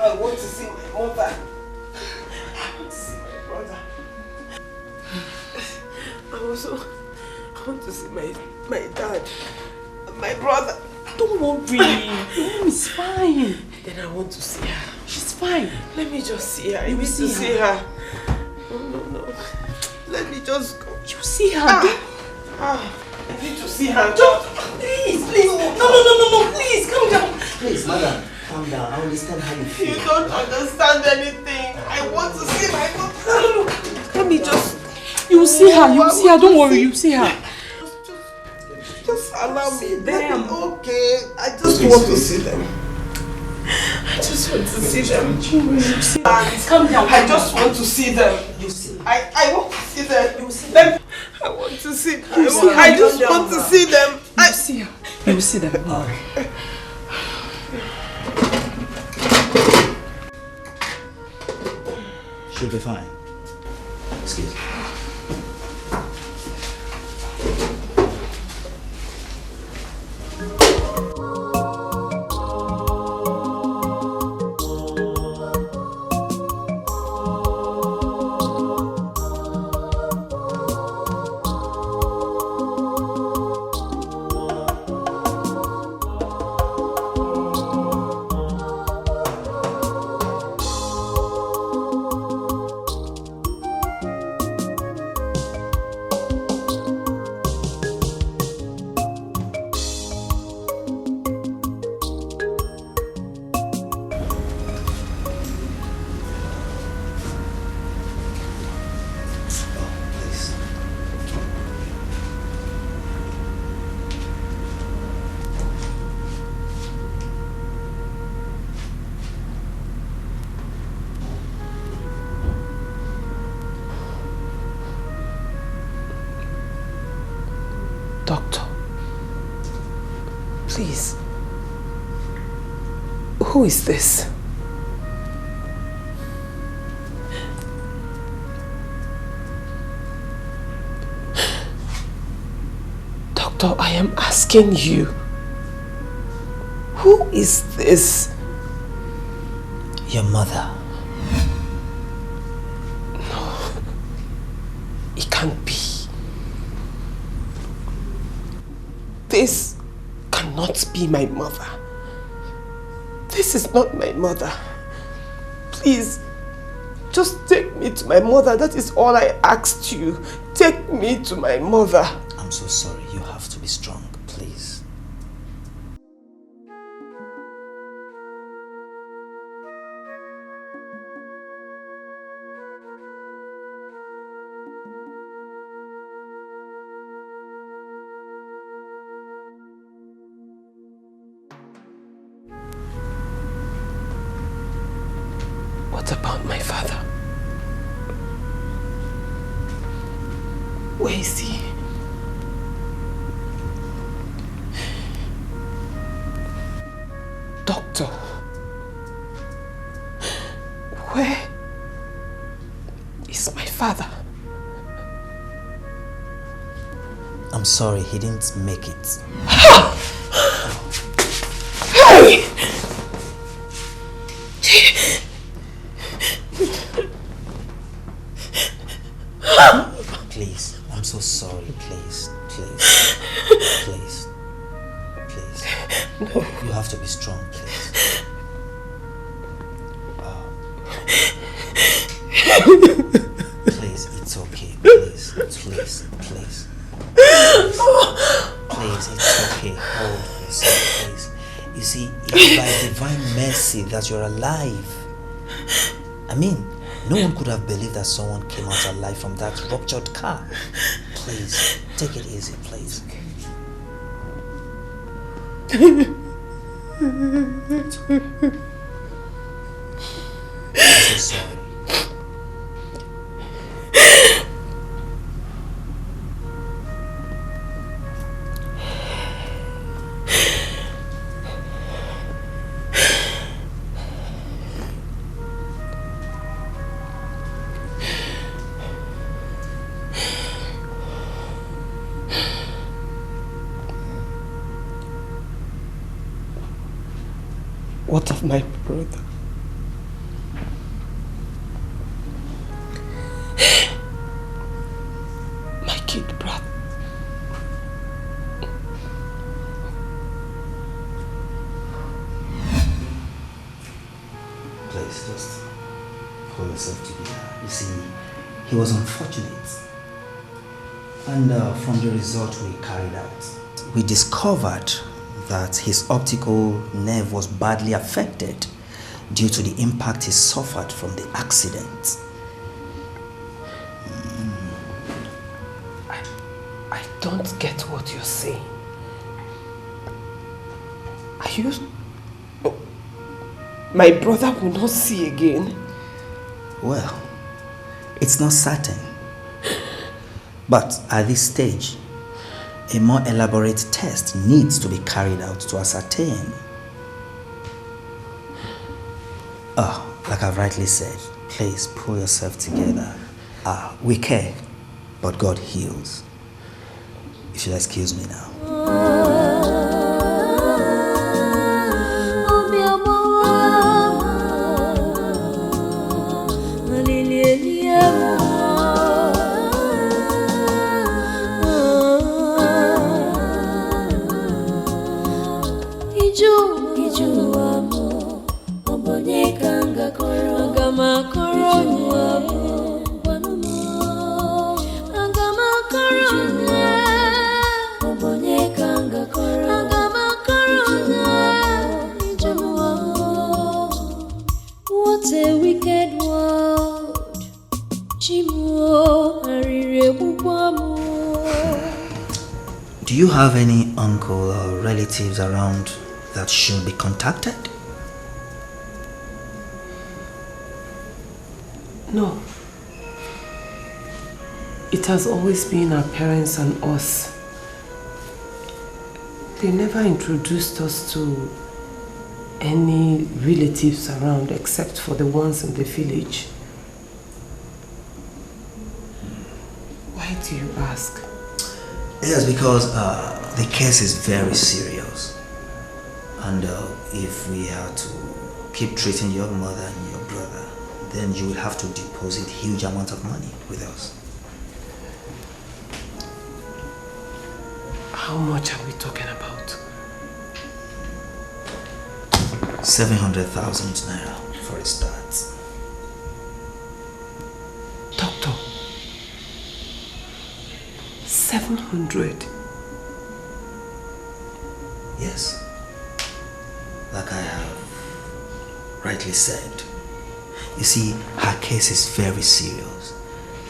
I want to see my mother. I want to see my brother. I want to see my dad. My brother. Don't worry. Your mom is fine. Then I want to see her. She's fine. Let me just see her. I need to see her. No. Let me just go. You see her. I need to see her. Please. No. Please, calm down. Please, madam, calm down. I understand how you feel. You don't understand anything. I want to see my mother. Let me just... You see her. Don't worry, you see her. Just allow me. Them. Okay. I just want to see them. I just want to see them. Calm down. I just want to see them. You see. I want to see them. You see them. I want to see them. I just want to see them. You see her. You will see them. Don't worry. She'll be fine. Excuse me. Please. Who is this? Doctor, I am asking you. Who is this? Your mother. No. It can't be. This cannot be my mother. This is not my mother. Please, just take me to my mother. That is all I asked you. Take me to my mother. I'm so sorry. You have to be strong, please. What about my father? Where is he? Doctor, where is my father? I'm sorry, he didn't make it. Hey! Please, I'm so sorry. Please. No. You have to be strong, please. Please, it's okay. Please, it's okay. Hold yourself, please. You see, it's by divine mercy that you're alive. I mean, no one could have believed that someone came out alive from that ruptured car. Please, take it easy, please. I'm so sorry. What of my brother? Please, just pull yourself together. You see, he was unfortunate. And from the result we carried out, we discovered that his optical nerve was badly affected due to the impact he suffered from the accident. I don't get what you're saying. Are you... My brother will not see again? Well, it's not certain. But at this stage, a more elaborate test needs to be carried out to ascertain. Like I've rightly said, please pull yourself together. We care, but God heals. You should excuse me now. What a wicked world. Do you have any uncle or relatives around that should be contacted? No. It has always been our parents and us. They never introduced us to any relatives around except for the ones in the village. Why do you ask? Yes, because the case is very serious. And if we are to keep treating your mother and your brother, then you will have to deposit huge amount of money with us. How much are we talking about? 700,000 naira for a start. Doctor, 700? Yes. Like I have rightly said. You see, her case is very serious.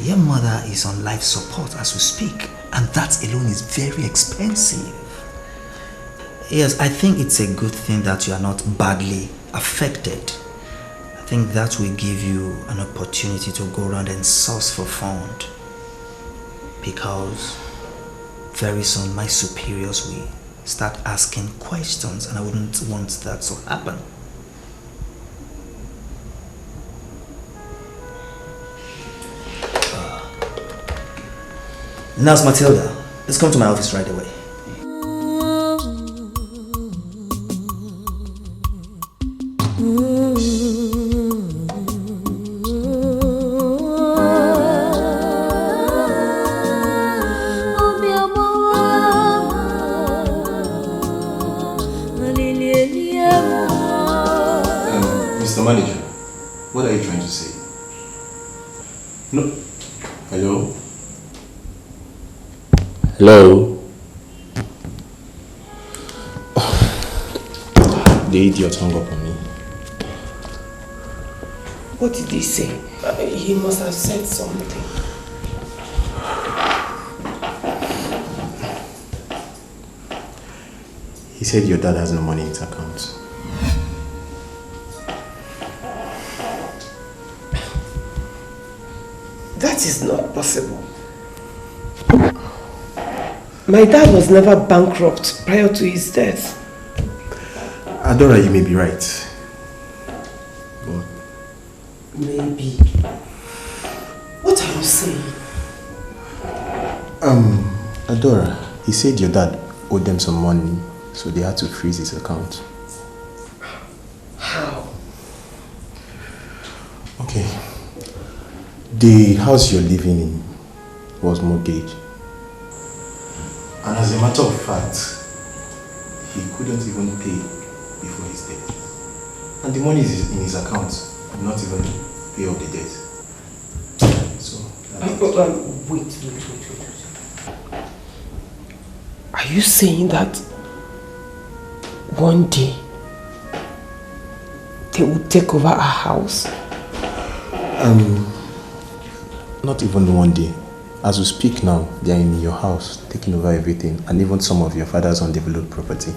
Your mother is on life support as we speak, and that alone is very expensive. Yes, I think it's a good thing that you are not badly affected. I think that will give you an opportunity to go around and source for fund. Because very soon my superiors will start asking questions, and I wouldn't want that to happen. Nurse Matilda, let's come to my office right away. Mr. Manager, what are you trying to say? No. Hello? Hello? The idiot hung up on me. What did he say? He must have said something. He said your dad has no money in his account. That is not possible. My dad was never bankrupt prior to his death. Adora, you may be right. But maybe. What are you saying? Adora, he said your dad owed them some money, so they had to freeze his account. How? Okay. The house you're living in was mortgaged. And as a matter of fact, he couldn't even pay before his death. And the money is in his account. not even pay off the debt. So, wait. Are you saying that one day they will take over our house? Not even one day. As we speak now, they are in your house, taking over everything, and even some of your father's undeveloped property.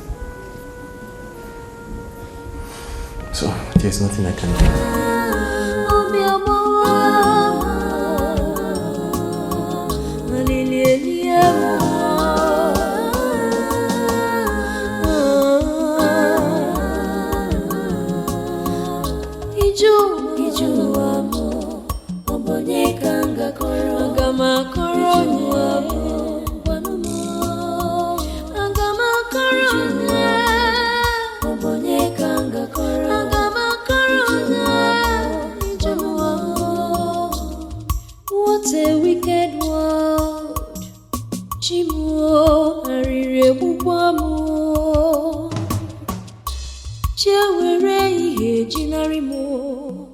So, there's nothing I can do. What a wicked world. Chimu arire bubamo. Chewere ihe jinarimo.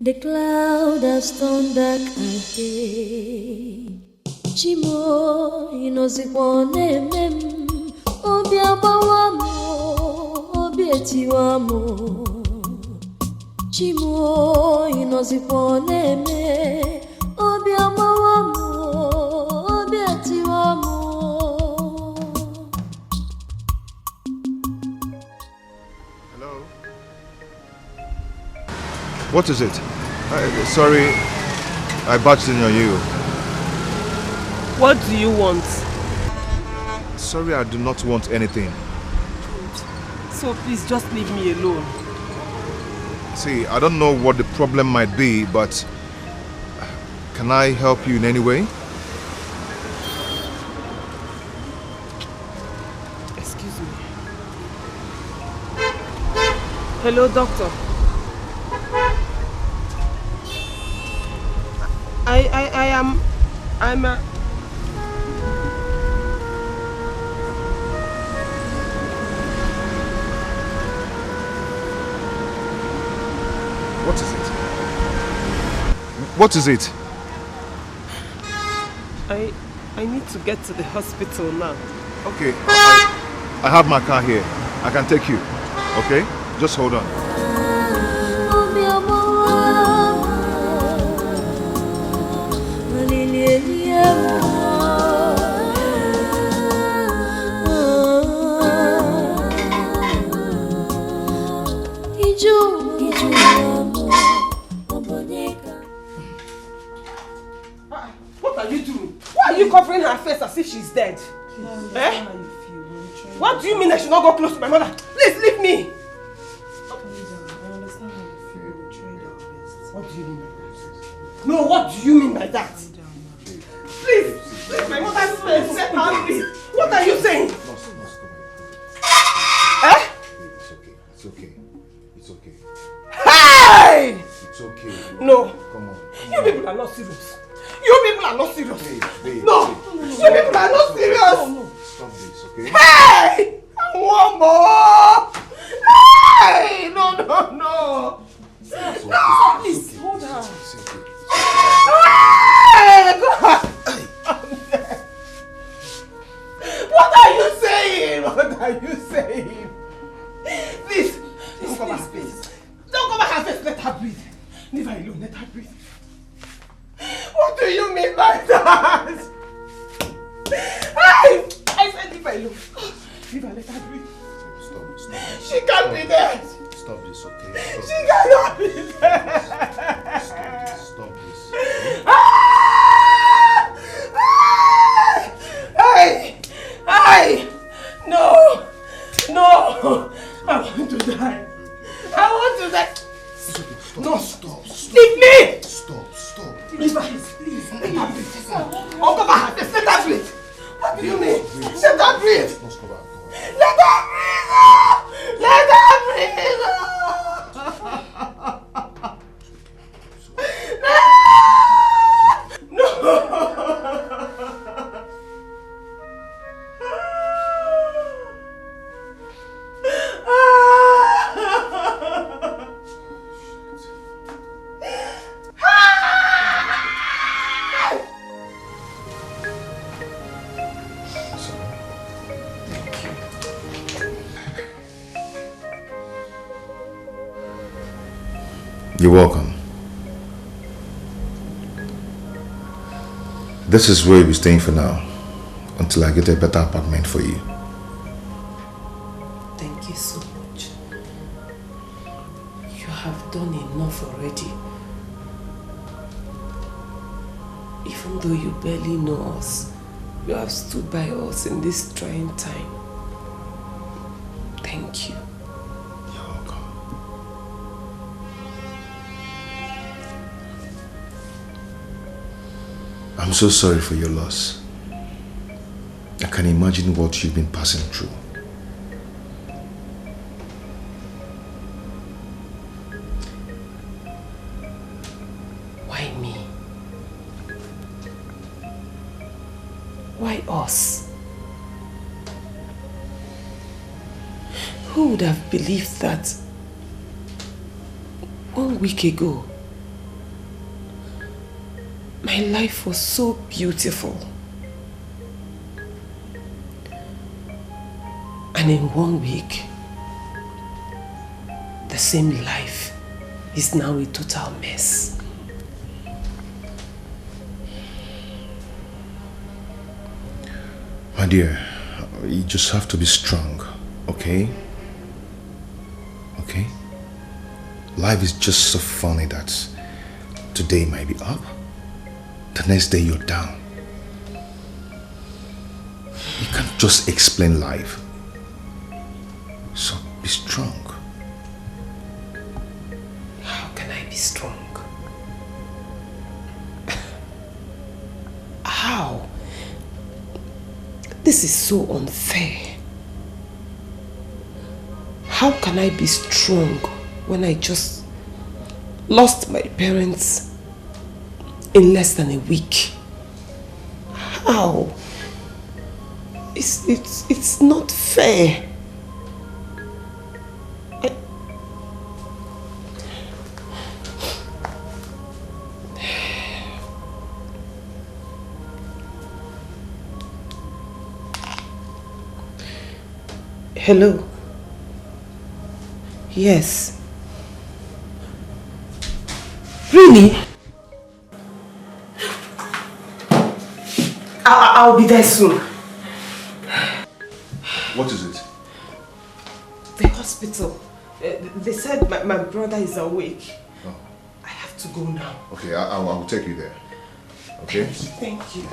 The cloud has turned dark again. Chimo inozikwane mem. Obi abawamo, obi etiwamo. Chimo inozikwane me. Obi abawamo, obi etiwamo. Hello? What is it? Sorry, I barged in on you. What do you want? Sorry, I do not want anything. So please just leave me alone. See, I don't know what the problem might be, but can I help you in any way? Excuse me. Hello, doctor. I'm a... What is it? What is it? I need to get to the hospital now. Okay, I have my car here. I can take you. Okay? Just hold on. What are you doing? Why are you covering her face as if she's dead? Eh? What do you mean I should not go close to my mother? Please leave me! I understand how you feel. We tried our best. What do you mean by that? No, what do you mean by that? Please, my mother's face, set her free. What are you saying? Eh? It's okay. It's okay. It's okay. Hey! It's okay. No. Come on. You people are not serious. You people are not serious. Babe, no. You people are not serious. No. Stop this, okay? Hey! One more! Hey! No. Please, hold her. Hey! God! What are you saying? What are you saying? Please, don't cover her face. Don't cover her face. Let her breathe. Leave her alone. Let her breathe. What do you mean by that? I said leave her alone. Leave her. Let her breathe. Stop. She can't be dead. Stop this, okay? She cannot be dead. Stop this. Hey! No! I want to die. No, stop. Leave me! Stop. Leave her. Please. Let her breathe. Uncover her face. Let her breathe. What do you mean? Let her breathe. Let her breathe. Let her breathe. You're welcome. This is where you'll be staying for now, until I get a better apartment for you. Thank you so much. You have done enough already. Even though you barely know us, you have stood by us in this trying time. Thank you. You're welcome. I'm so sorry for your loss. I can imagine what you've been passing through. Why me? Why us? Who would have believed that 1 week ago my life was so beautiful, and in 1 week the same life is now a total mess? My dear, you just have to be strong, okay? Okay? Life is just so funny that today might be up, the next day you're down. You can't just explain life. So be strong. How can I be strong? How? This is so unfair. How can I be strong when I just lost my parents in less than a week? How? It's not fair. Hello? Yes. Really? I'll be there soon. What is it? The hospital. They said my brother is awake. Oh. I have to go now. Okay, I'll take you there. Okay? Thank you.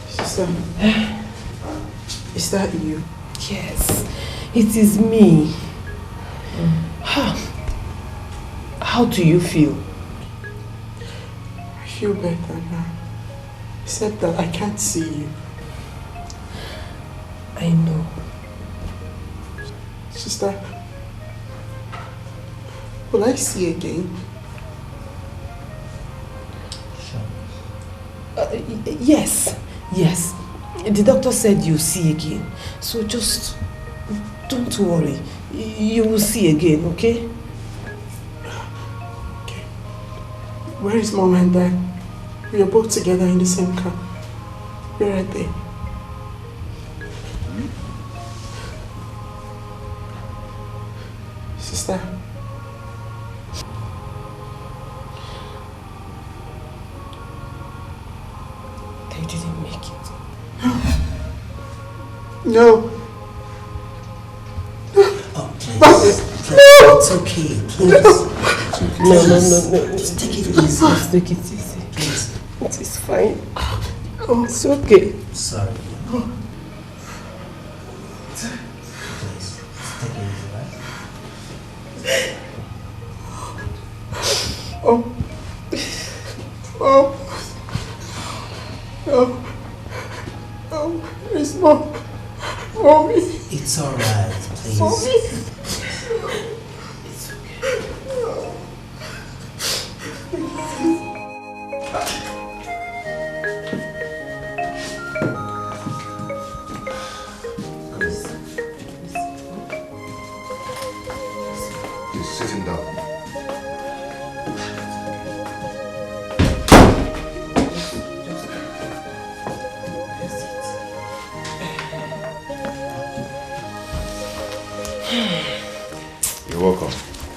Sister, is that you? Yes, it is me. How do you feel? I feel better now. Except that I can't see you. I know. Sister, will I see again? Yes. The doctor said you'll see again. So just don't worry. You will see again, okay? Okay. Where is Mom and Dad? We are both together in the same car. Where are they? Sister. They didn't make it. No. Oh, please. It's okay, please. No. Just take it easy. Just take it easy. Please. It is fine. It's okay. Sorry. Please, take it easy, right? Where's Mom? Mommy. It's alright, please. Mommy. It's okay. You're welcome.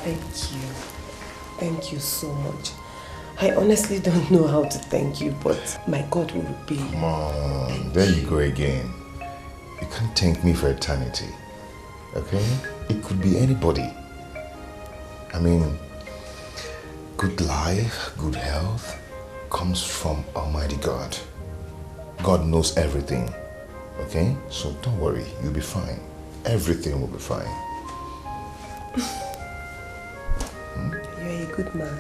Thank you. Thank you so much. I honestly don't know how to thank you, but my God will repay you. Come on, there you go again. You can't thank me for eternity, okay? It could be anybody. I mean, good life, good health comes from Almighty God. God knows everything, okay? So don't worry, you'll be fine. Everything will be fine. You're a good man.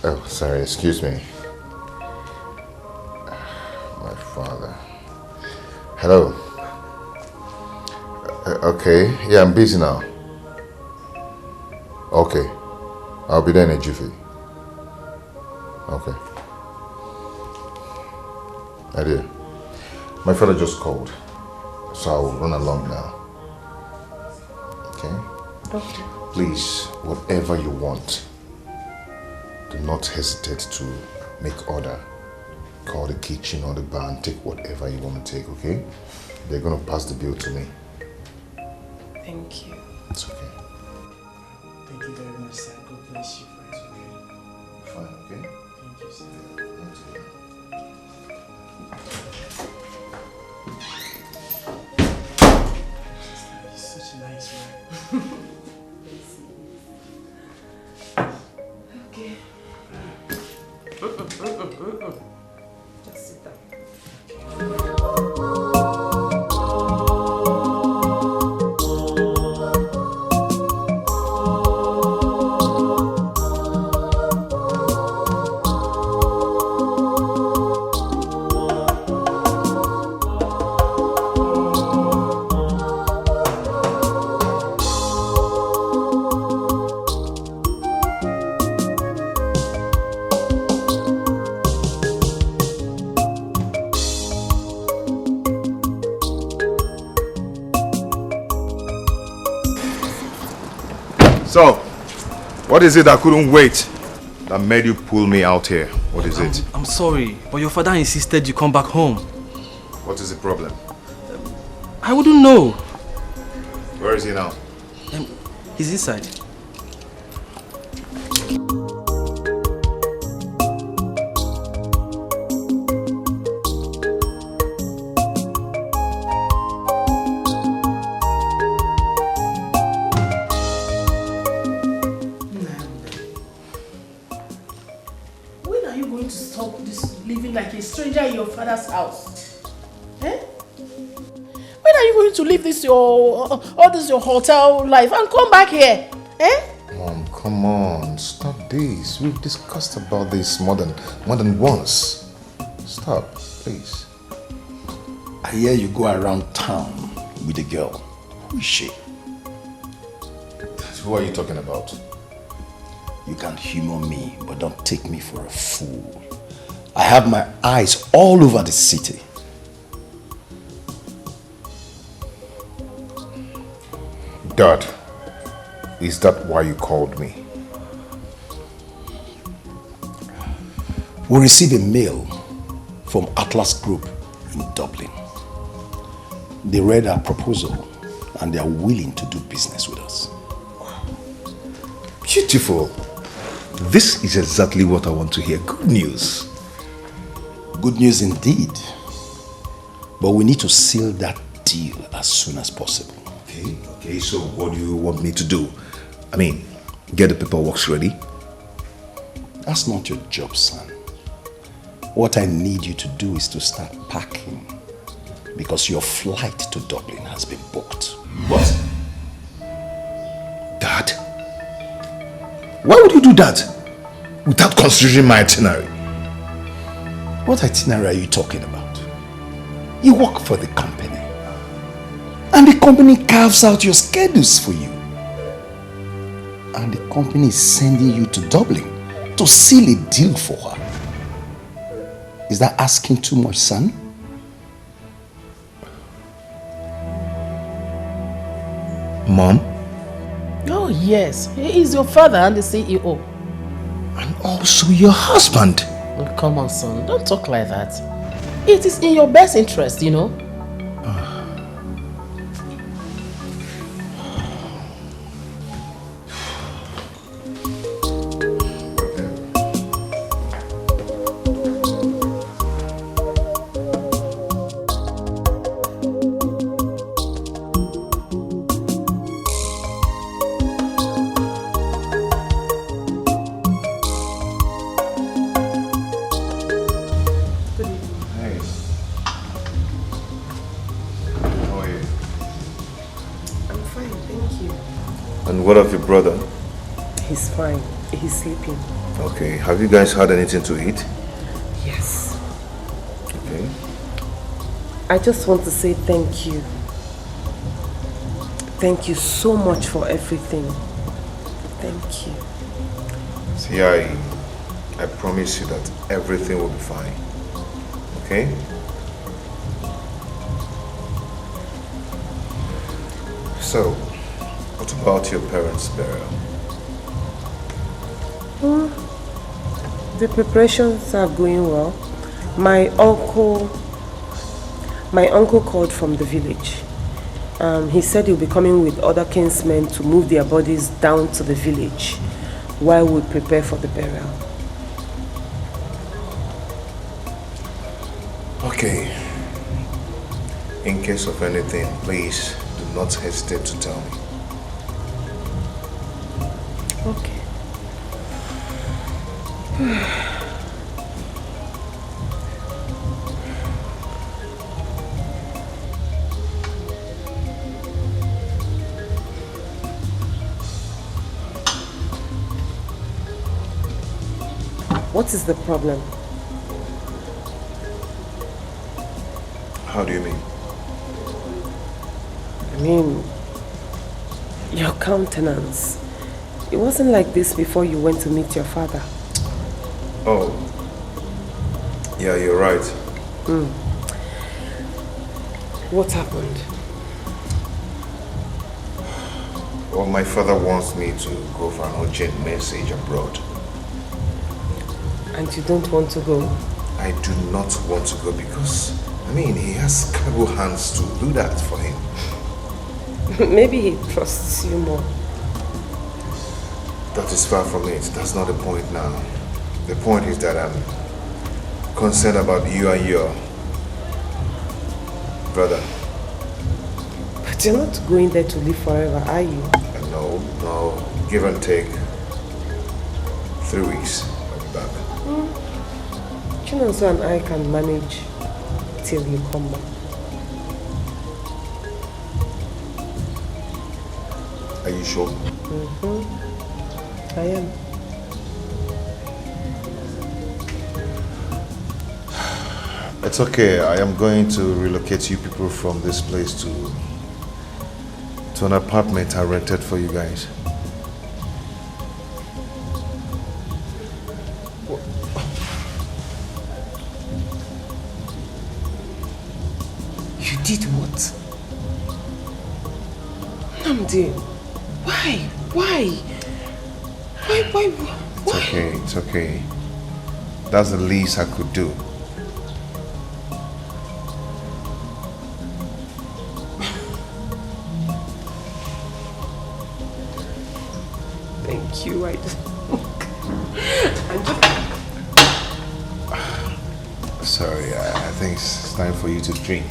Oh, sorry, excuse me. My father. Hello. Okay, yeah, I'm busy now. Okay, I'll be there in a jiffy. Okay. Idea. My father just called, so I'll run along now. Okay? Okay. Please, whatever you want, do not hesitate to make order. Call the kitchen or the bar and take whatever you want to take, okay? They're going to pass the bill to me. Thank you. It's okay. Thank you very much, sir. God bless you for it, okay? Fine, okay? Thank you, sir. That's good. He's such a nice man. Okay. Just sit down. So, what is it that couldn't wait that made you pull me out here? What is it? I'm sorry, but your father insisted you come back home. What is the problem? I wouldn't know. Where is he now? He's inside. When are you going to stop this living like a stranger in your father's house? Eh? When are you going to leave this your hotel life and come back here? Eh? Mom, come on, stop this. We've discussed about this more than once. Stop, please. I hear you go around town with a girl. Who is she? Who are you talking about? You can humor me, but don't take me for a fool. I have my eyes all over the city. Dad, is that why you called me? We received a mail from Atlas Group in Dublin. They read our proposal and they are willing to do business with us. Beautiful. This is exactly what I want to hear. Good news. Good news indeed. But we need to seal that deal as soon as possible. Okay, so what do you want me to do? I mean, get the paperwork ready? That's not your job, son. What I need you to do is to start packing, because your flight to Dublin has been booked. What? Dad? Why would you do that without considering my itinerary? What itinerary are you talking about? You work for the company, and the company carves out your schedules for you. And the company is sending you to Dublin to seal a deal for her. Is that asking too much, son? Mom? Oh yes, he is your father and the CEO. And also your husband. Oh, come on, son, don't talk like that. It is in your best interest, you know. what of your brother? He's fine. He's sleeping. Okay, have you guys had anything to eat? Yes. Okay. I just want to say thank you. Thank you so much for everything. Thank you. See, I promise you that everything will be fine. Okay? So, what about your parents' burial? The preparations are going well. My uncle called from the village. He said he'll be coming with other kinsmen to move their bodies down to the village while we prepare for the burial. Okay. In case of anything, please do not hesitate to tell me. Okay. What is the problem? How do you mean? I mean, your countenance. It wasn't like this before you went to meet your father. Oh. Yeah, you're right. What happened? Well, my father wants me to go for an urgent message abroad. And you don't want to go? I do not want to go because, I mean, he has capable hands to do that for him. Maybe he trusts you more. That is far from it. That's not the point now. The point is that I'm concerned about you and your brother. But you're not going there to live forever, are you? No. Give and take 3 weeks. I'll be back. Chinonso and I can manage till you come back. Are you sure? I am. It's okay. I am going to relocate you people from this place to an apartment I rented for you guys. You did what? Namdi, why? It's okay. That's the least I could do. Thank you. Sorry, I think it's time for you to drink.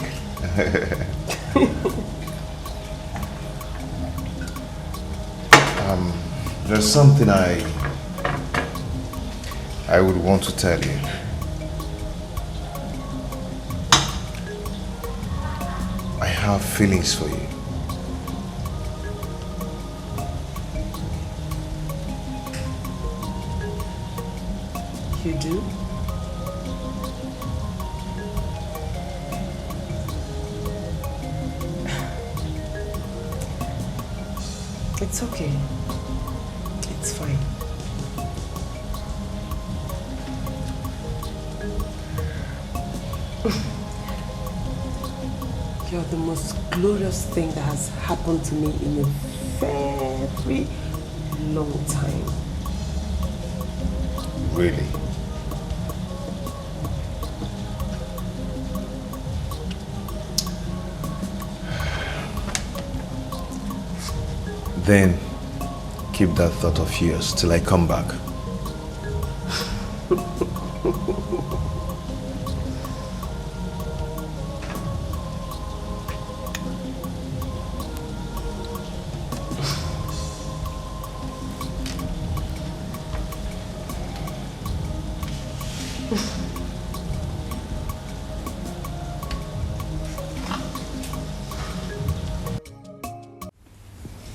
There's something I would want to tell you. I have feelings for you. You do? It's okay. It's fine. You're the most glorious thing that has happened to me in a very long time. Really? Then keep that thought of yours till I come back.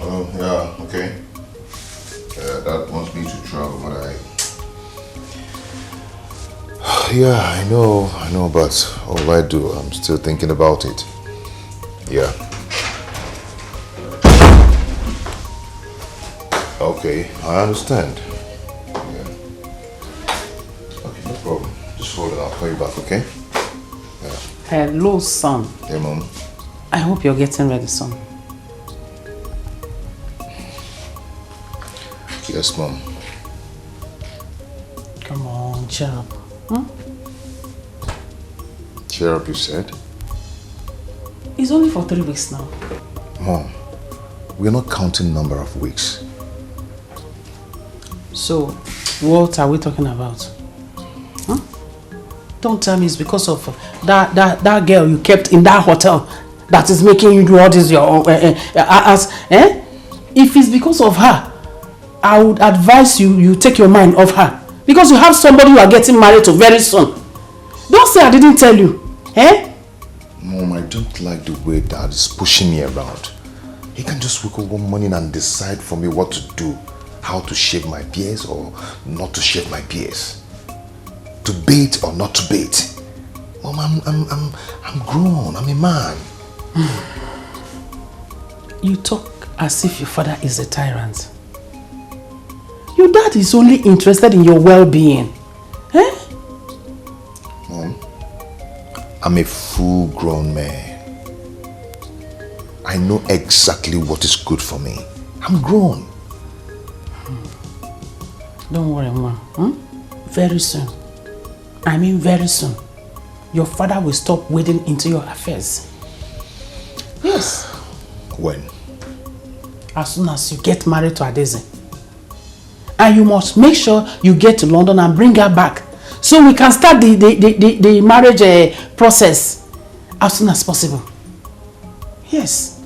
Oh, yeah, okay. Yeah, I know, but all I do, I'm still thinking about it. Yeah. Okay, I understand. Yeah. Okay, no problem. Just hold it, I'll call you back, okay? Yeah. Hello, son. Hey, Mom. I hope you're getting ready, son. Yes, Mom. Come on, cheer up. Huh? Cheer up, you said? It's only for 3 weeks now. Mom, we're not counting number of weeks. So, what are we talking about? Huh? Don't tell me it's because of that girl you kept in that hotel that is making you do all this your own. If it's because of her, I would advise you take your mind off her. Because you have somebody you are getting married to very soon. Don't say I didn't tell you. Eh? Mom, I don't like the way Dad is pushing me around. He can just wake up one morning and decide for me what to do. How to shave my beards or not to shave my beards. To bait or not to bait. Mom, I'm grown. I'm a man. You talk as if your father is a tyrant. Your dad is only interested in your well-being. Eh? Mom, I'm a full-grown man. I know exactly what is good for me. I'm grown. Don't worry, Mom. Very soon. I mean very soon. Your father will stop wading into your affairs. Yes. When? As soon as you get married to Adeze. And you must make sure you get to London and bring her back. So we can start the marriage process as soon as possible. Yes.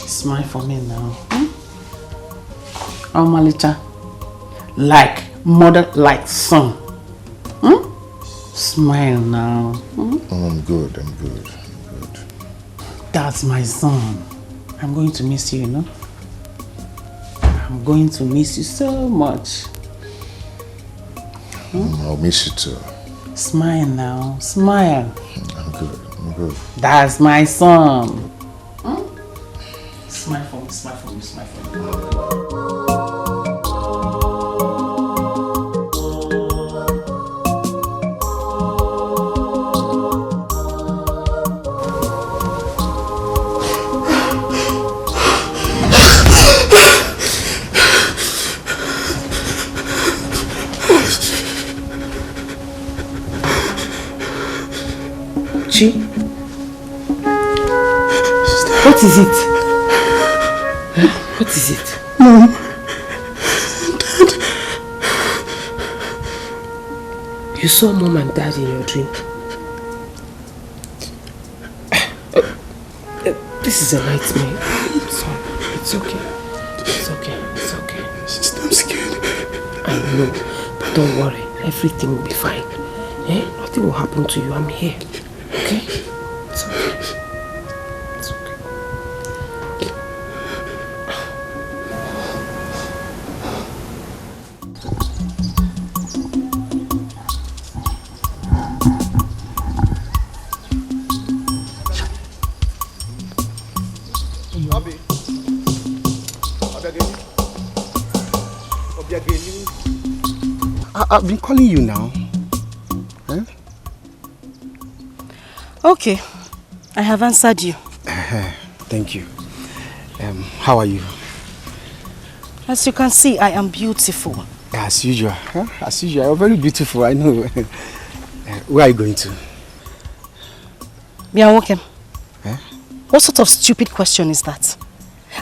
Smile for me now. Oh, Malita. Like mother, like son. Smile now. Oh, I'm good. That's my son. I'm going to miss you, you know. I'm going to miss you so much. I'll miss you too. Smile now. Smile. I'm good. That's my son. Smile for me, smile for me, smile for me. Chi? What is it? What is it? Mom. Dad. You saw Mom and Dad in your dream. This is a nightmare. It's okay. Sister, I'm scared. I know, but don't worry. Everything will be fine. Nothing will happen to you. I'm here. Okay? It's okay. I've been calling you now. Eh? Okay, I have answered you. Thank you. How are you? As you can see, I am beautiful. As usual. Huh? As usual, you're very beautiful, I know. Where are you going to? Biawokem. Eh? What sort of stupid question is that?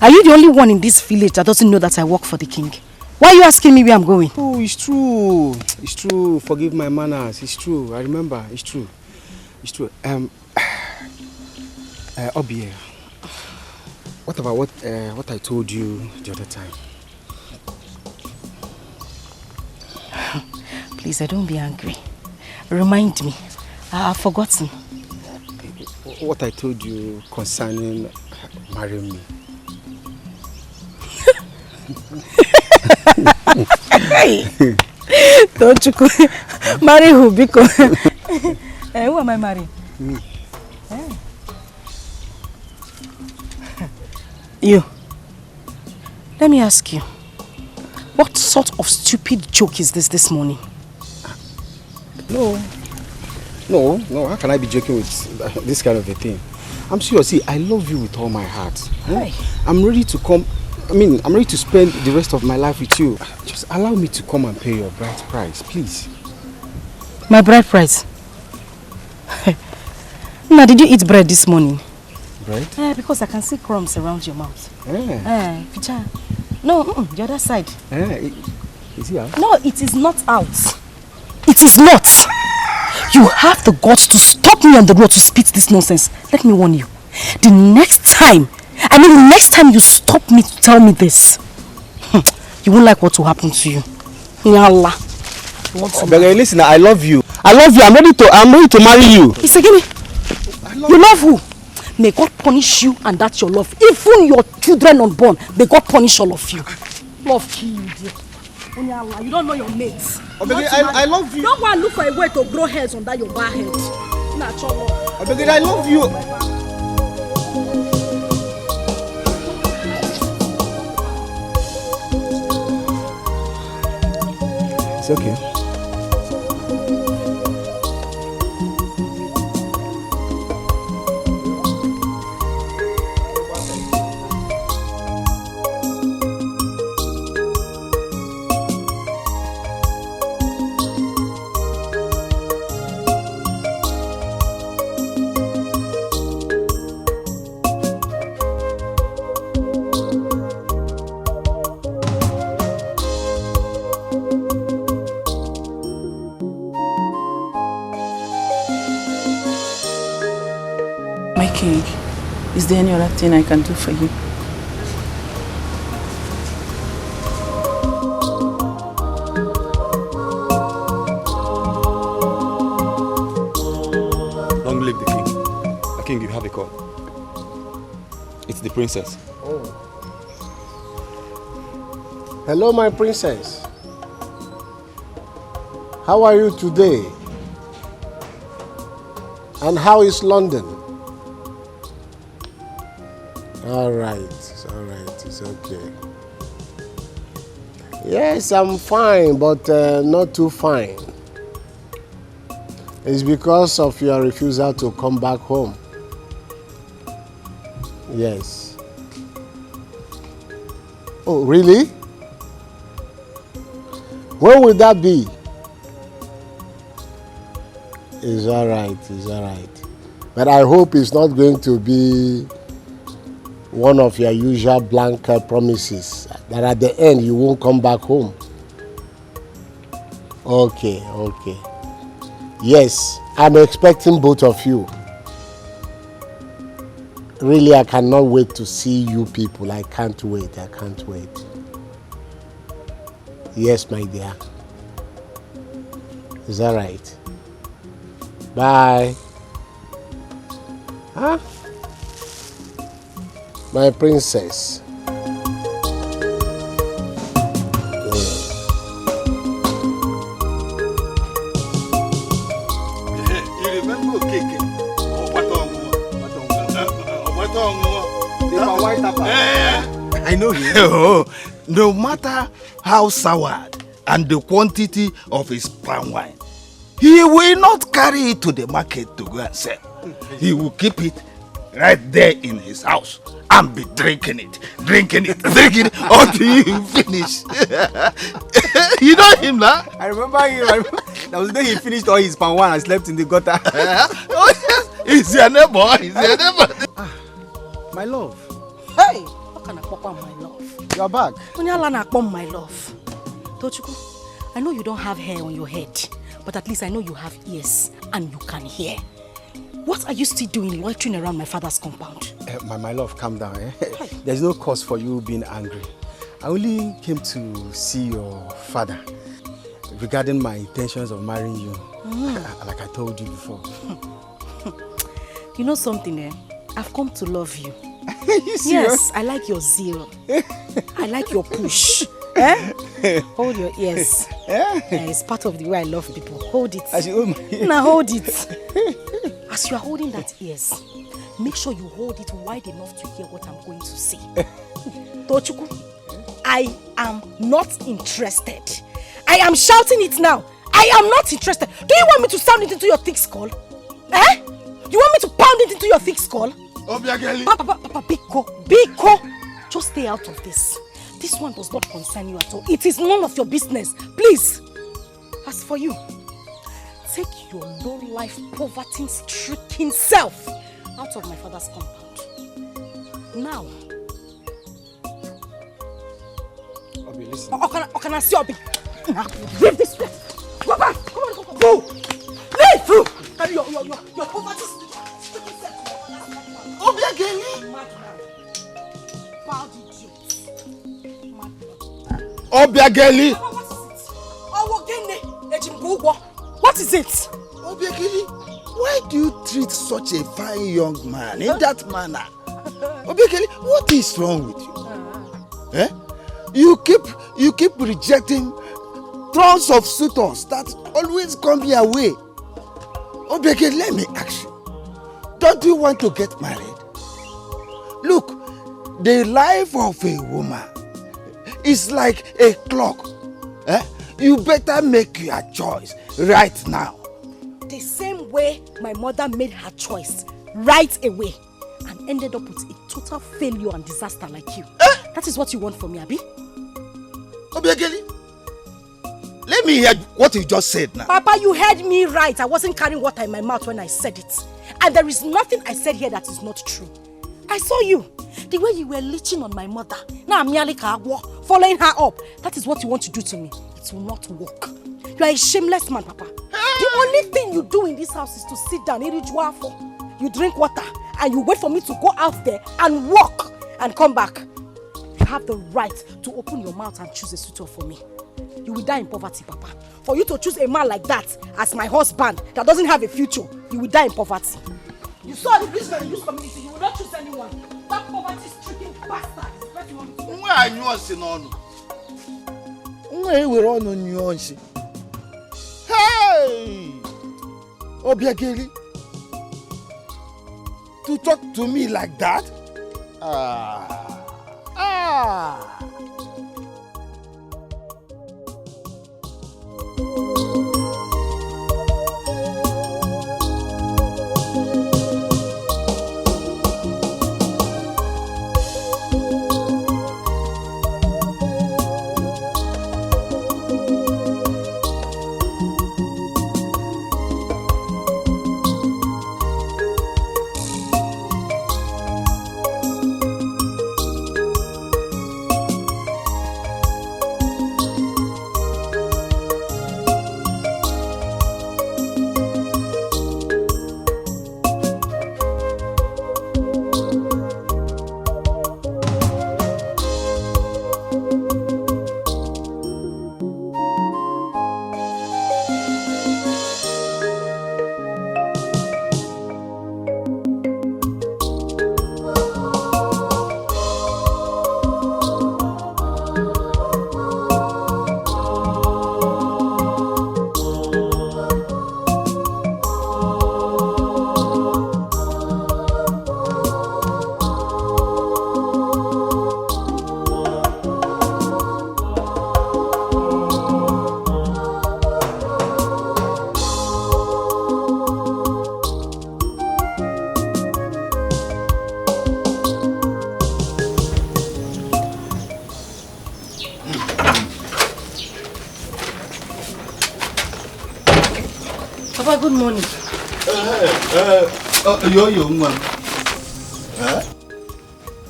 Are you the only one in this village that doesn't know that I work for the king? Why are you asking me where I'm going? Oh, it's true. It's true. Forgive my manners. It's true. I remember. It's true. It's true. Obi, what about what I told you the other time? Please, don't be angry. Remind me. I've forgotten. What I told you concerning marrying me. Don't you marry who? Because who am I marrying? Me. You. Let me ask you. What sort of stupid joke is this morning? No, how can I be joking with this kind of a thing? I'm serious. See, I love you with all my heart. Hey. I'm ready to come. I'm ready to spend the rest of my life with you. Just allow me to come and pay your bride price, please. My bride price? Now, did you eat bread this morning? Bread? Because I can see crumbs around your mouth. Yeah. No, the other side. Is it out? No, it is not out. It is not. You have the guts to stop me on the road to spit this nonsense. Let me warn you. The next time you stop me to tell me this, you won't like what will happen to you. Allah. Listen, I love you. I'm ready to marry you. Isegini, you love who? May God punish you and that's your love. Even your children unborn, may God punish all of you. Love kill you, dear. You don't know your mates. I love you. Don't go and look for a way to grow hairs under your bare head. I love you. It's okay. Is there any other thing I can do for you? Long live the king. The king, you have a call. It's the princess. Oh. Hello, my princess. How are you today? And how is London? All right, it's okay. Yes, I'm fine, but not too fine. It's because of your refusal to come back home. Yes. Oh, really? When will that be? It's all right. But I hope it's not going to be one of your usual blank promises, that at the end you won't come back home. Okay. Yes, I'm expecting both of you. Really, I cannot wait to see you people. I can't wait. Yes, my dear. Is that right? Bye. Huh? My princess. You remember Keke? I know him. No matter how soured and the quantity of his palm wine, he will not carry it to the market to go and sell. He will keep it right there in his house and be drinking it until he finish. You know him now? I remember him. That was the day he finished all his palm wine and slept in the gutter. Oh yes, he's your neighbor. My love. Hey, what can I pop on my love? You are back. My love. Tochukwu, I know you don't have hair on your head, but at least I know you have ears and you can hear. What are you still doing loitering around my father's compound? My love, calm down. There's no cause for you being angry. I only came to see your father regarding my intentions of marrying you, like I told you before. You know something, I've come to love you. You serious? Yes, I like your zeal. I like your push. Eh? Hold your ears. It's part of the way I love people. Hold it. Now hold it. As you are holding that ears, make sure you hold it wide enough to hear what I'm going to say. Tochukwu, I am not interested. I am shouting it now. I am not interested. Do you want me to sound it into your thick skull? Eh? You want me to pound it into your thick skull? Papa, Biko. Just stay out of this. This one does not concern you at all. It is none of your business. Please. As for you, take your low-life, poverty-stricken self out of my father's compound. Now. Obi, listen. Can I see Obi? Leave this way. Go back. Come on. Go. Leave. And your poverty-stricken self. Obi again. Bad idiot. Obiageli! What is it? Obiageli, why do you treat such a fine young man in that manner? Obiageli, what is wrong with you? Eh? You keep rejecting throngs of suitors that always come your way. Obiageli, let me ask you, don't you want to get married? Look, the life of a woman is like a clock. Eh? You better make your choice right now. The same way my mother made her choice right away and ended up with a total failure and disaster like you. That is what you want from me, Abi? Obiageli, let me hear what you just said now. Papa, you heard me right. I wasn't carrying water in my mouth when I said it. And there is nothing I said here that is not true. I saw you. The way you were leeching on my mother. Now I'm nearly following her up. That is what you want to do to me. It will not work. You are a shameless man, Papa. The only thing you do in this house is to sit down, you drink water, and you wait for me to go out there and walk and come back. You have the right to open your mouth and choose a suitor for me. You will die in poverty, Papa. For you to choose a man like that as my husband that doesn't have a future, you will die in poverty. You saw the rich man in this community, you will not choose anyone. That poverty-stricken bastard is what you want to do. Why are you on? We're on nuance. Hey! Obiageli, to talk to me like that? Papa, good morning. Yo, young man.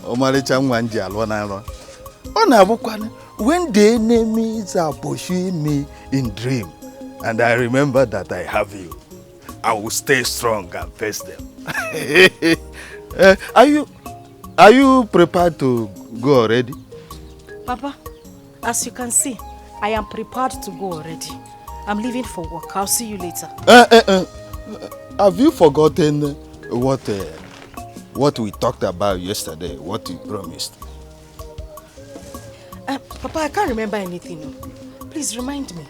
Omaricha Mwanje Alwana. When the enemies are pursuing me in dream, and I remember that I have you, I will stay strong and face them. Are you prepared to go already? Papa, as you can see, I am prepared to go already. I'm leaving for work. I'll see you later. Have you forgotten what we talked about yesterday, what you promised? Papa, I can't remember anything. Please remind me.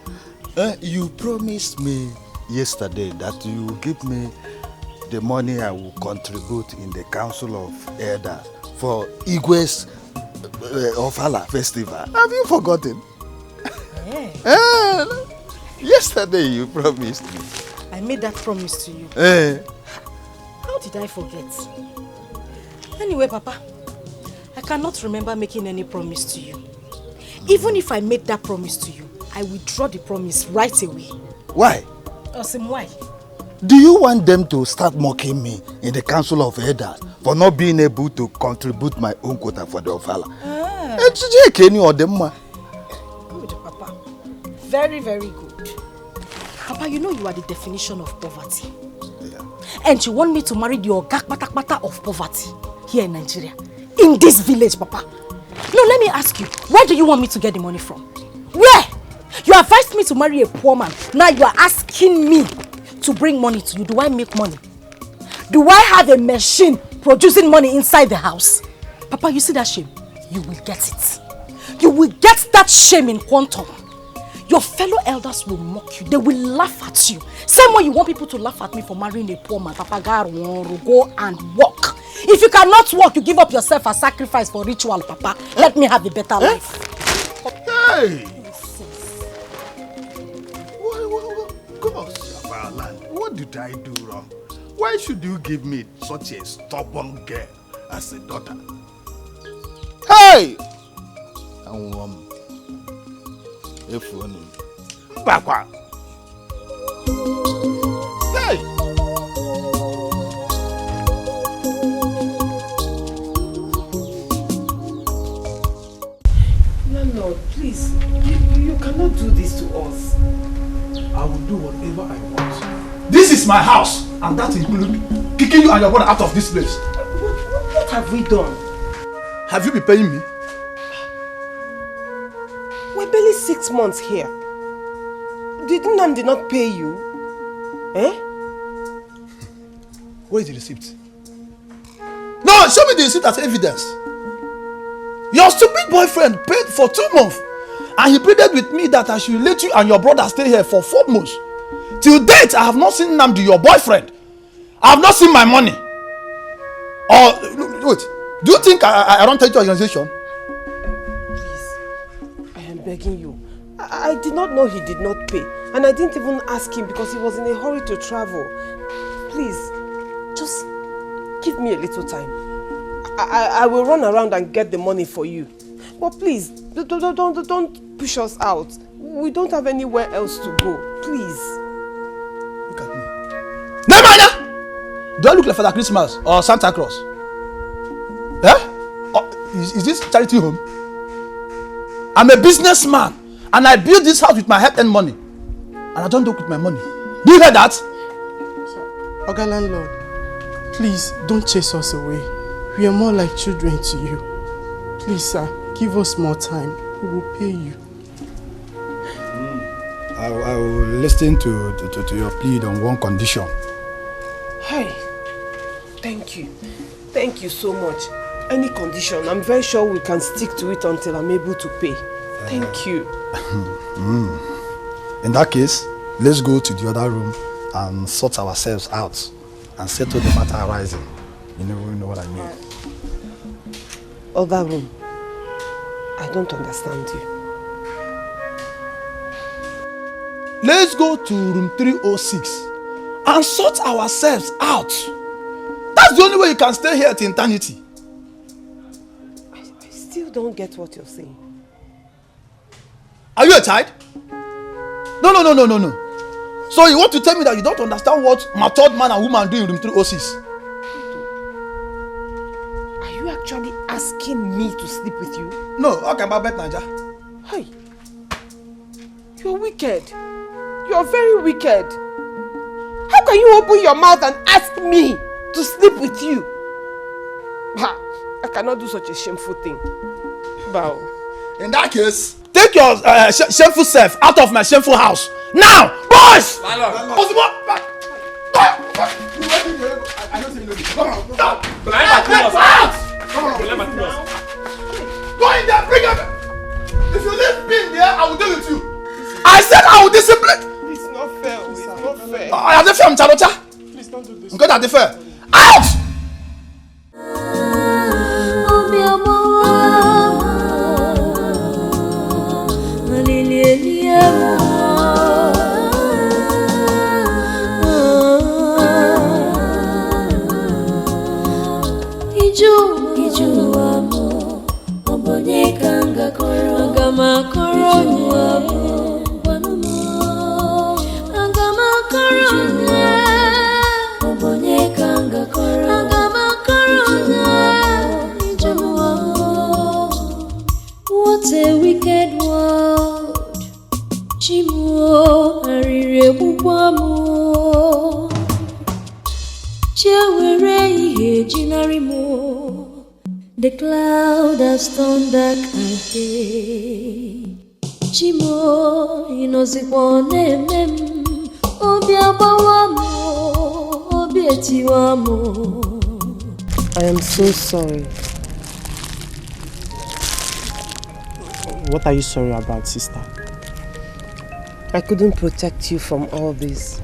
You promised me yesterday that you will give me the money I will contribute in the Council of Elders for Igwe's Ofala Festival. Have you forgotten? Yeah. Yesterday you promised me. I made that promise to you. How did I forget? Anyway, Papa, I cannot remember making any promise to you. Even if I made that promise to you, I withdraw the promise right away. Why? Awesome, why? Do you want them to start mocking me in the Council of Elders for not being able to contribute my own quota for the Ofala? Good, Papa. Very, very good. Papa, you know you are the definition of poverty. Yeah. And you want me to marry the Ogak Patakpata of poverty here in Nigeria. In this village, Papa. No, let me ask you, where do you want me to get the money from? Where? You advised me to marry a poor man. Now you are asking me to bring money to you. Do I make money? Do I have a machine producing money inside the house? Papa, you see that shame? You will get it. You will get that shame in quantum. Your fellow elders will mock you. They will laugh at you. Same way you want people to laugh at me for marrying a poor man. Papa, go and walk. If you cannot walk, you give up yourself as sacrifice for ritual, Papa. Let me have a better life. Hey! What did I do wrong? Why should you give me such a stubborn girl as a daughter? Hey! Hey! Landlord, please, you cannot do this to us. I will do whatever I want. This is my house, and that includes kicking you and your brother out of this place. What have we done? Have you been paying me? We're barely 6 months here. Did Nnamdi not pay you? Eh? Where is the receipt? No, show me the receipt as evidence. Your stupid boyfriend paid for 2 months, and he pleaded with me that I should let you and your brother stay here for 4 months. Till date, I have not seen Nnamdi, your boyfriend. I have not seen my money. Or, wait, do you think I run to your organization? Please, I am begging you. I did not know he did not pay. And I didn't even ask him because he was in a hurry to travel. Please, just give me a little time. I will run around and get the money for you. But please, don't push us out. We don't have anywhere else to go. Please. Look at me. Nemanja! Do I look like Father Christmas or Santa Claus? Eh? Or is this charity home? I'm a businessman and I built this house with my head and money. And I don't do it with my money. Do you hear that? Oga landlord, please don't chase us away. We are more like children to you. Please, sir, give us more time. We will pay you. I will listen to your plea on one condition. Hey, thank you. Thank you so much. Any condition, I'm very sure we can stick to it until I'm able to pay. Thank you. In that case, let's go to the other room and sort ourselves out and settle the matter arising. You know what I mean. Other room? I don't understand you. Let's go to room 306 and sort ourselves out. That's the only way you can stay here till eternity. I still don't get what you're saying. Are you a child? No. So you want to tell me that you don't understand what matured man and woman do in room 306? Are you actually asking me to sleep with you? No, okay, about bet Naija. Hey, you're wicked. You're very wicked. How can you open your mouth and ask me to sleep with you? I cannot do such a shameful thing. Bow. In that case, take your shameful self out of my shameful house. Now, boys! I Go in there, bring him! you leave me there, I will deal with you. I said I will discipline. It's not fair. It's not fair. I am the fair, Mcharocha. Please don't do this. I'm good at the fair. Out! What a wicked world. Chimuo arire bubwamo. Chewere ihe jinarimo. The cloud has turned dark again. Chimo inozikwane mem. Obi abawamo. Obi etiwamo. I am so sorry. What are you sorry about, sister? I couldn't protect you from all this.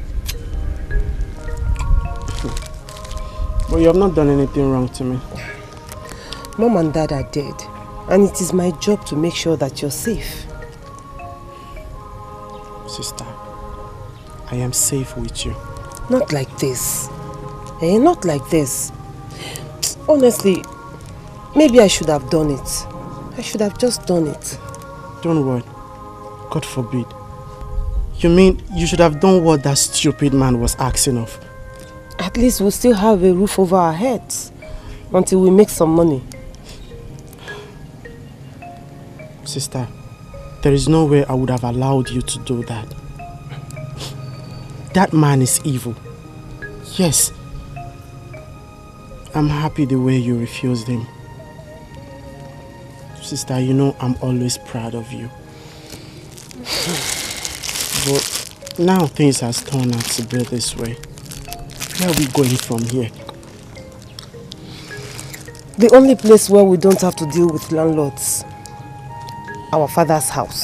But you have not done anything wrong to me. Mom and Dad are dead, and it is my job to make sure that you're safe. Sister, I am safe with you. Not like this. Not like this. Honestly, maybe I should have done it. I should have just done it. Don't worry. God forbid. You mean you should have done what that stupid man was asking of? At least we'll still have a roof over our heads until we make some money. Sister, there is no way I would have allowed you to do that. That man is evil. Yes. I'm happy the way you refused him. Sister, you know I'm always proud of you. But now things has turned out to be this way. Where are we going from here? The only place where we don't have to deal with landlords. Our father's house.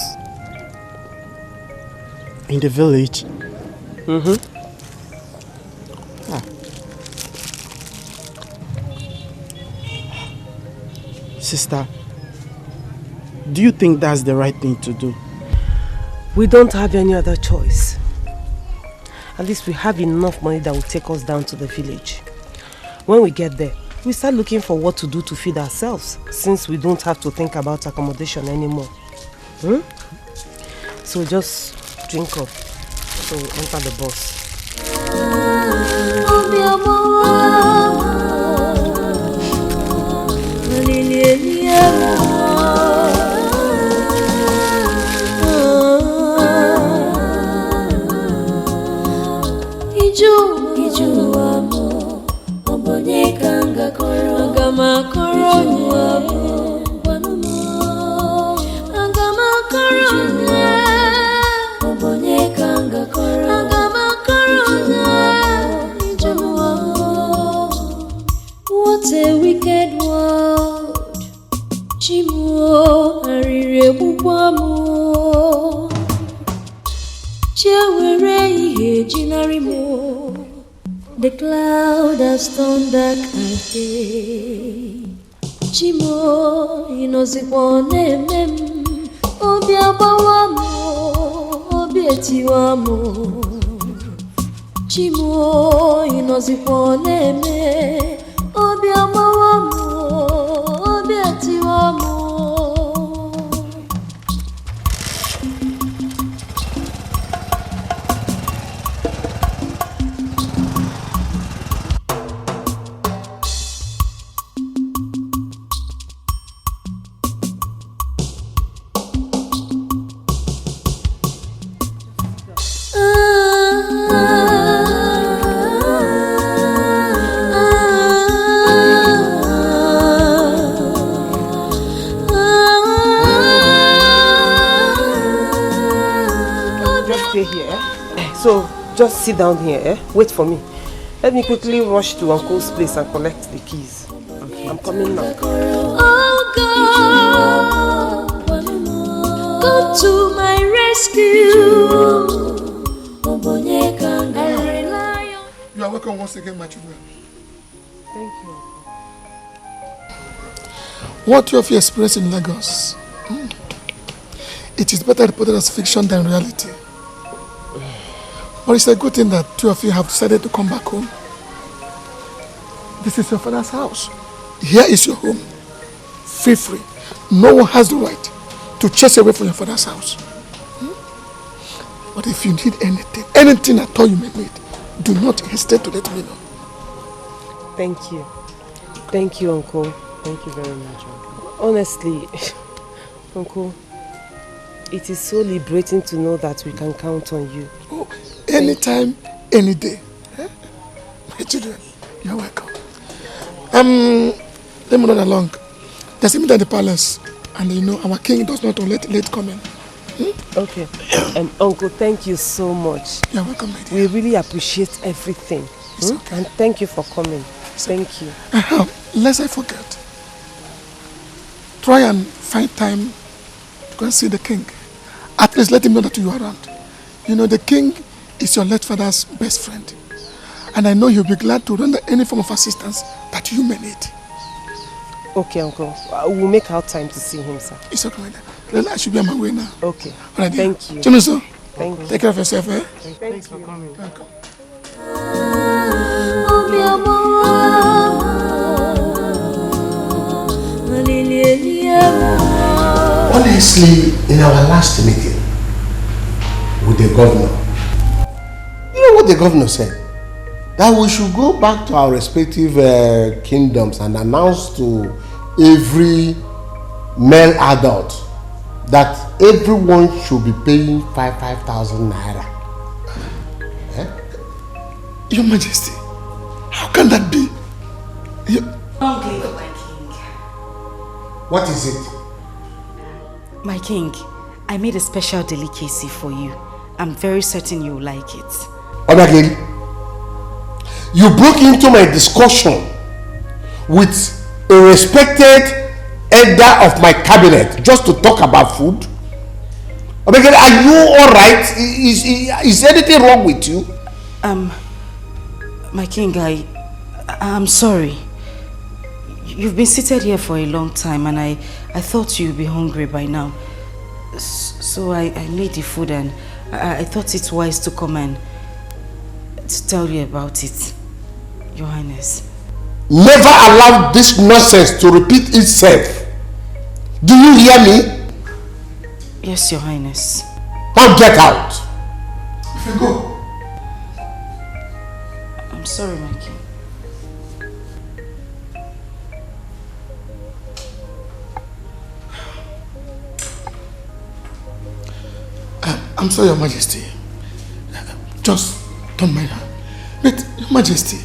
In the village? Mm-hmm. Sister, do you think that's the right thing to do? We don't have any other choice. At least we have enough money that will take us down to the village. When we get there, we start looking for what to do to feed ourselves, since we don't have to think about accommodation anymore. So just drink up. So we enter the bus. What a wicked world. Chimuo arire bubwamo. Chewere ihe jinarimo. The cloud has turned dark again. Chimo inozikwane mem. Obi abawamo. Obi etiwamo. Chimo inozikwane me. Obi abawamo. Obi etiwamo. So, just sit down here, Wait for me. Let me quickly rush to Uncle's place and collect the keys. Okay. I'm coming now. come to my rescue. You are welcome once again, my children. Thank you. What you have experienced in Lagos, it is better reported as fiction than reality. But it's a good thing that two of you have decided to come back home. This is your father's house. Here is your home. Feel free. No one has the right to chase away from your father's house. But if you need anything at all you may need, do not hesitate to let me know. Thank you. Thank you, Uncle. Thank you very much, Uncle. Honestly, Uncle, it is so liberating to know that we can count on you. Oh, anytime, any day. My children, you're welcome. Let me run along. There's a meeting at the palace, and you know our king does not let late come in. Okay. Uncle, thank you so much. You're welcome, my dear. We really appreciate everything. Okay. And thank you for coming. Thank you. Lest I forget, try and find time to go and see the king. At least let him know that you are around. You know, the king is your late father's best friend. And I know he'll be glad to render any form of assistance that you may need. Okay, Uncle. We'll make our time to see him, sir. It's okay, my dear. I should be on my way now. Okay. All right, dear. Thank you. Chimiso, thank you. Take care of yourself, eh? Thanks for coming. Welcome. Honestly, in our last meeting with the governor, you know what the governor said? That we should go back to our respective kingdoms and announce to every male adult that everyone should be paying 5,000 naira. Your Majesty, how can that be? Long live my king. What is it? My king, I made a special delicacy for you. I'm very certain you'll like it. Odageli, you broke into my discussion with a respected elder of my cabinet just to talk about food? Odageli, are you alright? Is anything wrong with you? My king, I'm sorry. You've been seated here for a long time and I thought you'd be hungry by now. So I made the food and I thought it wise to come and to tell you about it, Your Highness. Never allow this nonsense to repeat itself. Do you hear me? Yes, Your Highness. Now get out. If you go. I'm sorry, my king. I'm sorry, Your Majesty. Just don't mind her. But, Your Majesty,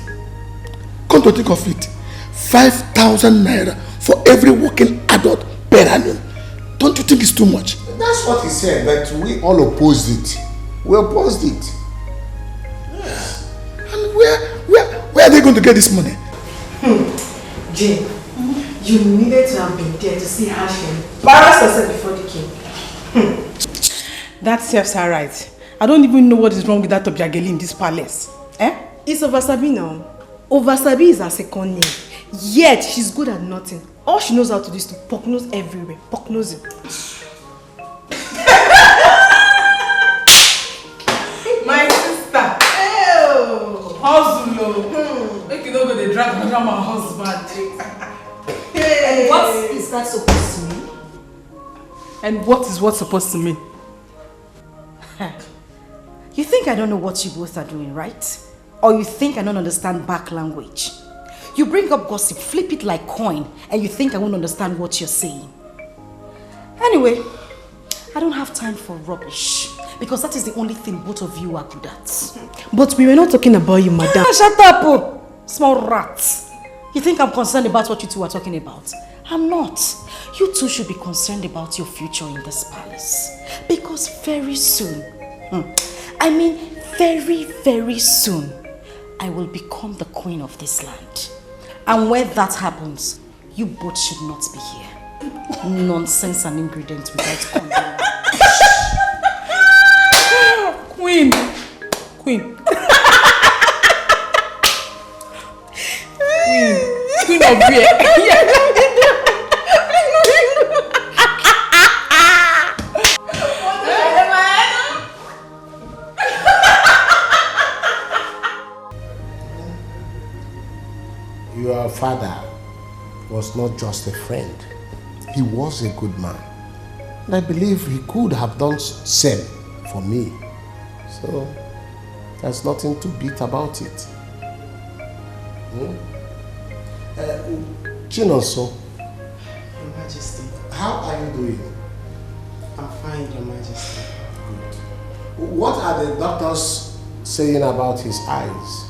come to think of it, 5,000 naira for every working adult per annum. Don't you think it's too much? That's what he said, but we all opposed it. We opposed it. Yes. And where are they going to get this money? Jane, you needed to have been there to see how she embarrassed herself before the king. That serves her right. I don't even know what is wrong with that Obiageli in this palace. It's Oversabi now. Oversabi is her second name. Yet, she's good at nothing. All she knows how to do is to poke nose everywhere. Poke nosing. My sister. Oh, hustle. Make you don't go to drag my husband. And what is that supposed to mean? And what is what supposed to mean? You think I don't know what you both are doing, right? Or you think I don't understand back language? You bring up gossip, flip it like coin, and you think I won't understand what you're saying. Anyway, I don't have time for rubbish, because that is the only thing both of you are good at. But we were not talking about you, madam. Shut up, oh, small rat. You think I'm concerned about what you two are talking about? I'm not. You two should be concerned about your future in this palace. Because very soon, very, very soon, I will become the queen of this land. And when that happens, you both should not be here. Nonsense and ingredients without condom. father was not just a friend. He was a good man. And I believe he could have done same for me. So, there's nothing to beat about it. Chinonso. Your Majesty. How are you doing? I'm fine, Your Majesty. Good. What are the doctors saying about his eyes?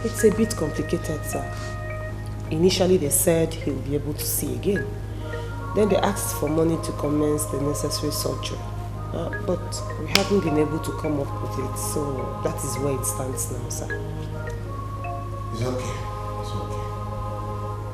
It's a bit complicated, sir. Initially they said he'll be able to see again. Then they asked for money to commence the necessary surgery. But we haven't been able to come up with it, so that is where it stands now, sir. It's okay.